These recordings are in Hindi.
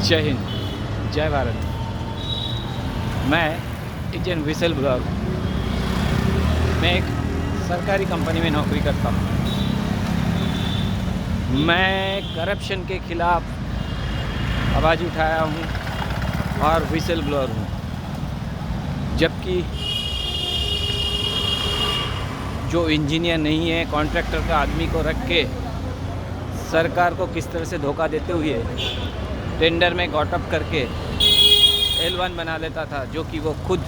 जय हिंद, जय भारत। मैं इंडियन विसल ब्लॉगर। मैं एक सरकारी कंपनी में नौकरी करता हूँ। मैं करप्शन के खिलाफ आवाज़ उठाया हूँ और विसल ब्लॉगर हूँ। जबकि जो इंजीनियर नहीं है, कॉन्ट्रैक्टर का आदमी को रख के सरकार को किस तरह से धोखा देते हुए टेंडर में गॉटअप करके L1 बना लेता था, जो कि वो खुद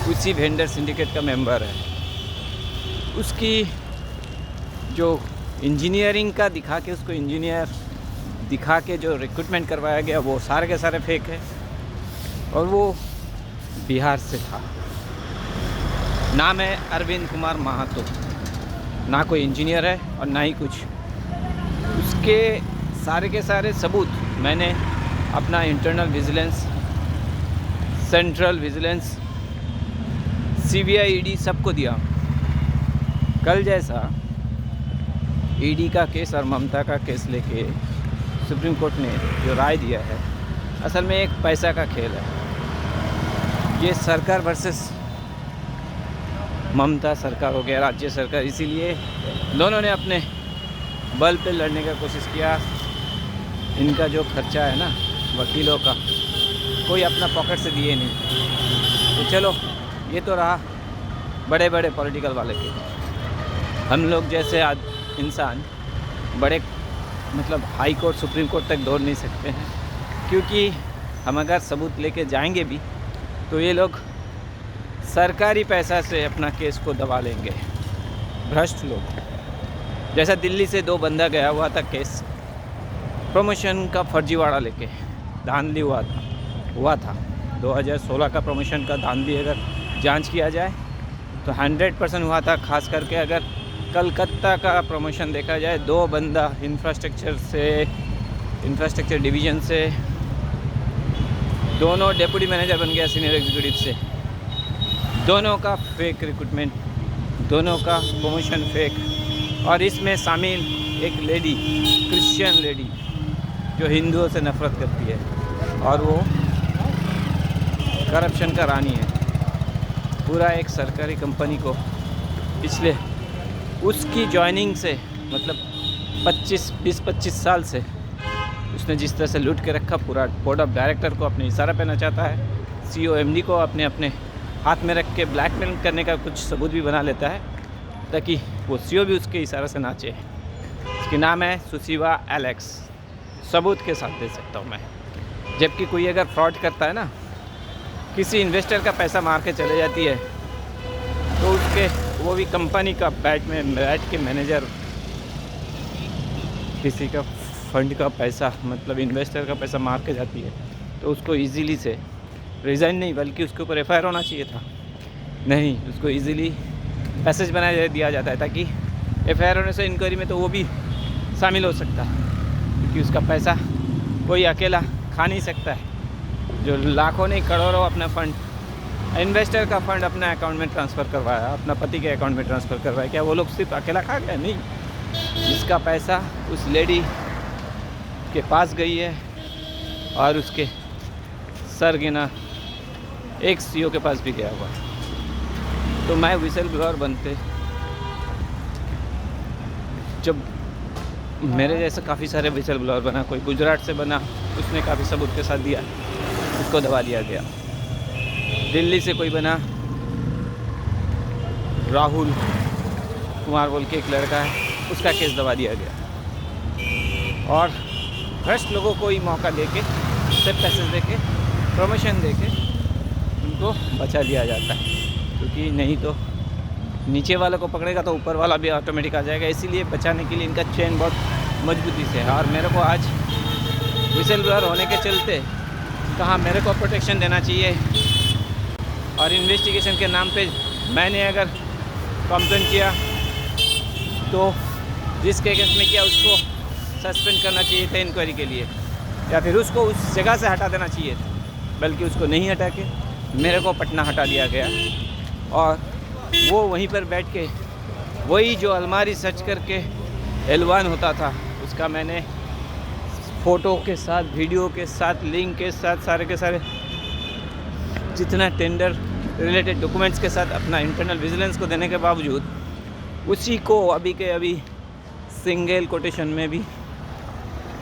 उसी वेंडर सिंडिकेट का मेंबर है। उसकी जो इंजीनियरिंग का दिखा के, उसको इंजीनियर दिखा के जो रिक्रूटमेंट करवाया गया, वो सारे के सारे फेक है। और वो बिहार से था। नाम है अरविंद कुमार महातो। ना कोई इंजीनियर है और ना ही कुछ। उसके सारे के सारे सबूत मैंने अपना internal vigilance, central vigilance, CBI, ED सबको दिया। कल जैसा ED का केस और ममता का केस लेके सुप्रीम कोर्ट ने जो राय दिया है, असल में एक पैसा का खेल है। ये सरकार वर्सेस ममता सरकार हो गया, राज्य सरकार। इसीलिए दोनों ने अपने बल पे लड़ने का कोशिश किया। इनका जो खर्चा है ना वकीलों का, कोई अपना पॉकेट से दिए नहीं। तो चलो, ये तो रहा बड़े बड़े पॉलिटिकल वाले के। हम लोग जैसे इंसान बड़े हाई कोर्ट, सुप्रीम कोर्ट तक दौड़ नहीं सकते हैं, क्योंकि हम अगर सबूत लेके जाएंगे भी तो ये लोग सरकारी पैसा से अपना केस को दबा लेंगे। भ्रष्ट लोग। जैसा दिल्ली से 2 बंदा गया हुआ था केस, प्रमोशन का फर्जीवाड़ा लेके धांधली हुआ था 2016 का प्रमोशन का धांधली अगर जांच किया जाए तो 100% हुआ था। खास करके अगर कलकत्ता का प्रमोशन देखा जाए, 2 बंदा इंफ्रास्ट्रक्चर डिवीज़न से, दोनों डिप्टी मैनेजर बन गया सीनियर एग्जीक्यूटिव से। दोनों का फेक रिक्रूटमेंट, दोनों का प्रमोशन फेक। और इसमें शामिल एक लेडी, क्रिश्चियन लेडी, जो हिंदुओं से नफरत करती है और वो करप्शन का रानी है। पूरा एक सरकारी कंपनी को पिछले उसकी जॉइनिंग से 20-25 साल से उसने जिस तरह से लूट के रखा, पूरा बोर्ड ऑफ डायरेक्टर को अपने इशारा पे नचाता है। CEO MD को अपने हाथ में रख के ब्लैकमेल करने का कुछ सबूत भी बना लेता है, ताकि वो CEO भी उसके इशारे से नाचे। उसकी नाम है सुशीवा एलेक्स। सबूत के साथ दे सकता हूँ मैं। जबकि कोई अगर फ्रॉड करता है ना, किसी इन्वेस्टर का पैसा मार के चले जाती है, तो उसके वो भी कंपनी का बैठ के मैनेजर किसी का फंड का पैसा, इन्वेस्टर का पैसा मार के जाती है, तो उसको इजीली से रिज़ाइन नहीं, बल्कि उसके ऊपर FIR होना चाहिए था। नहीं, उसको इजीली पैसेज बना दिया जाता है, ताकि FIR होने से इंक्वायरी में तो वो भी शामिल हो सकता है, क्योंकि उसका पैसा कोई अकेला खा नहीं सकता है। जो लाखों नहीं करोड़ों अपना फंड, इन्वेस्टर का फंड अपना अकाउंट में ट्रांसफ़र करवाया, अपना पति के अकाउंट में ट्रांसफ़र करवाया, क्या वो लोग सिर्फ अकेला खा गए? नहीं, जिसका पैसा उस लेडी के पास गई है और उसके सर गिना एक CEO के पास भी गया हुआ है। तो मैं विसल ब्लॉगर बनते, जब मेरे जैसे काफ़ी सारे विसल ब्लॉगर बना, कोई गुजरात से बना, उसने काफ़ी सबूत के साथ दिया, उसको दबा दिया गया। दिल्ली से कोई बना, राहुल कुमार बोल के एक लड़का है, उसका केस दबा दिया गया। और भ्रष्ट लोगों को ही मौका देके, उससे पैसे देके, प्रमोशन देके उनको बचा लिया जाता है, क्योंकि नहीं तो नीचे वाले को पकड़ेगा तो ऊपर वाला भी ऑटोमेटिक आ जाएगा। इसीलिए बचाने के लिए इनका चेन बहुत मजबूती से है। और मेरे को आज विसल ब्लॉगर होने के चलते कहाँ मेरे को प्रोटेक्शन देना चाहिए, और इन्वेस्टिगेशन के नाम पे मैंने अगर कंप्लेंट किया तो जिसके अगेंस्ट में किया उसको सस्पेंड करना चाहिए था इंक्वायरी के लिए, या फिर उसको उस जगह से हटा देना चाहिए था, बल्कि उसको नहीं हटा के मेरे को पटना हटा दिया गया। और वो वहीं पर बैठ के वही जो अलमारी सर्च करके L1 होता था, उसका मैंने फ़ोटो के साथ, वीडियो के साथ, लिंक के साथ, सारे के सारे जितना टेंडर रिलेटेड डॉक्यूमेंट्स के साथ अपना इंटरनल विजिलेंस को देने के बावजूद उसी को अभी के अभी सिंगल कोटेशन में भी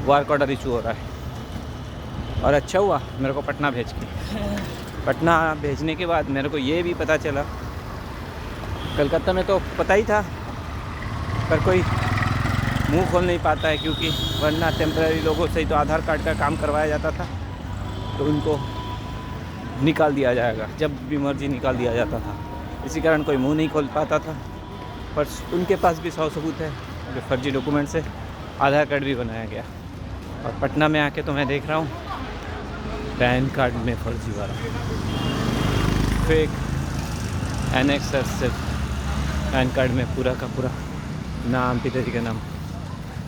वर्क ऑर्डर इशू हो रहा है। और अच्छा हुआ मेरे को पटना भेज के। पटना भेजने के बाद मेरे को ये भी पता चला, कलकत्ता में तो पता ही था पर कोई मुंह खोल नहीं पाता है, क्योंकि वरना टेम्परेरी लोगों से ही तो आधार कार्ड का काम करवाया जाता था, तो उनको निकाल दिया जाएगा, जब भी मर्जी निकाल दिया जाता था। इसी कारण कोई मुंह नहीं खोल पाता था। पर उनके पास भी 100 सबूत है जो फर्जी डॉक्यूमेंट से आधार कार्ड भी बनाया गया। और पटना में आके तो मैं देख रहा हूँ पैन कार्ड में फर्जी वाला फेक एनेक्सर से पैन कार्ड में पूरा का पूरा नाम, पिताजी का नाम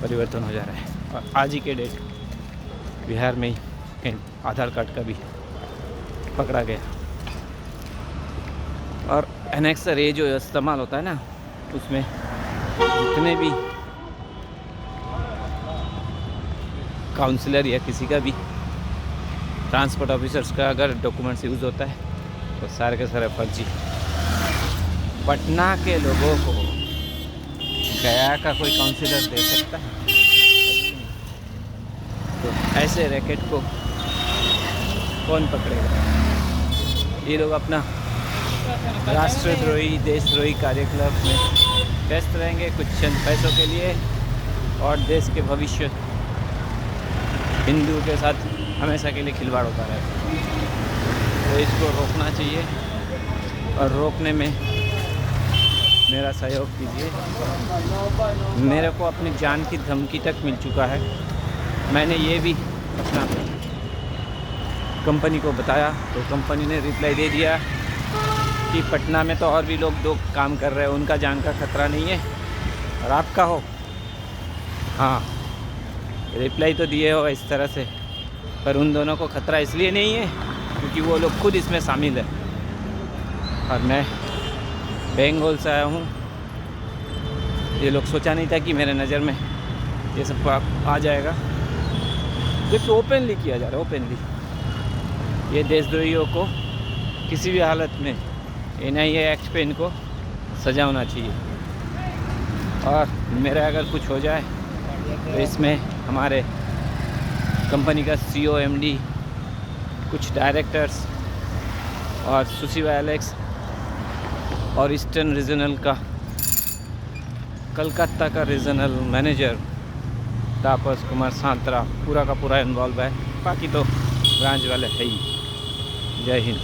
परिवर्तन हो जा रहा है। और आज ही के डेट बिहार में ही कहीं आधार कार्ड का भी पकड़ा गया। और एनेक्सर ये जो इस्तेमाल होता है ना, उसमें जितने भी काउंसलर या किसी का भी ट्रांसपोर्ट ऑफिसर्स का अगर डॉक्यूमेंट्स यूज़ होता है तो सारे के सारे फर्जी। पटना के लोगों को गया का कोई काउंसलर दे सकता है? तो ऐसे रैकेट को कौन पकड़ेगा? ये लोग अपना राष्ट्रद्रोही, देशद्रोही कार्यकलाप में व्यस्त रहेंगे कुछ चंद पैसों के लिए, और देश के भविष्य हिंदुओं के साथ हमेशा के लिए खिलवाड़ होता रहेगा। तो इसको रोकना चाहिए, और रोकने में मेरा सहयोग कीजिए। मेरे को अपनी जान की धमकी तक मिल चुका है। मैंने ये भी अपना कंपनी को बताया, तो कंपनी ने रिप्लाई दे दिया कि पटना में तो और भी लोग दो काम कर रहे हैं, उनका जान का खतरा नहीं है, और आपका हो। हाँ, रिप्लाई तो दिए हो इस तरह से, पर उन दोनों को खतरा इसलिए नहीं है क्योंकि वो लोग खुद इसमें शामिल है। और मैं बंगाल से आया हूँ, ये लोग सोचा नहीं था कि मेरे नज़र में ये सब आ जाएगा। जबकि ओपनली किया जा रहा है, ओपनली। ये देशद्रोहियों को किसी भी हालत में NIA एक्ट पे इनको सजा होना चाहिए। और मेरा अगर कुछ हो जाए तो इसमें हमारे कंपनी का CEO MD, कुछ डायरेक्टर्स और सुशीवा एलेक्स और ईस्टर्न रीजनल का कलकत्ता का रीजनल मैनेजर तापस कुमार सांतरा पूरा का पूरा इन्वॉल्व है। बाकी तो ब्रांच वाले है ही। जय हिंद।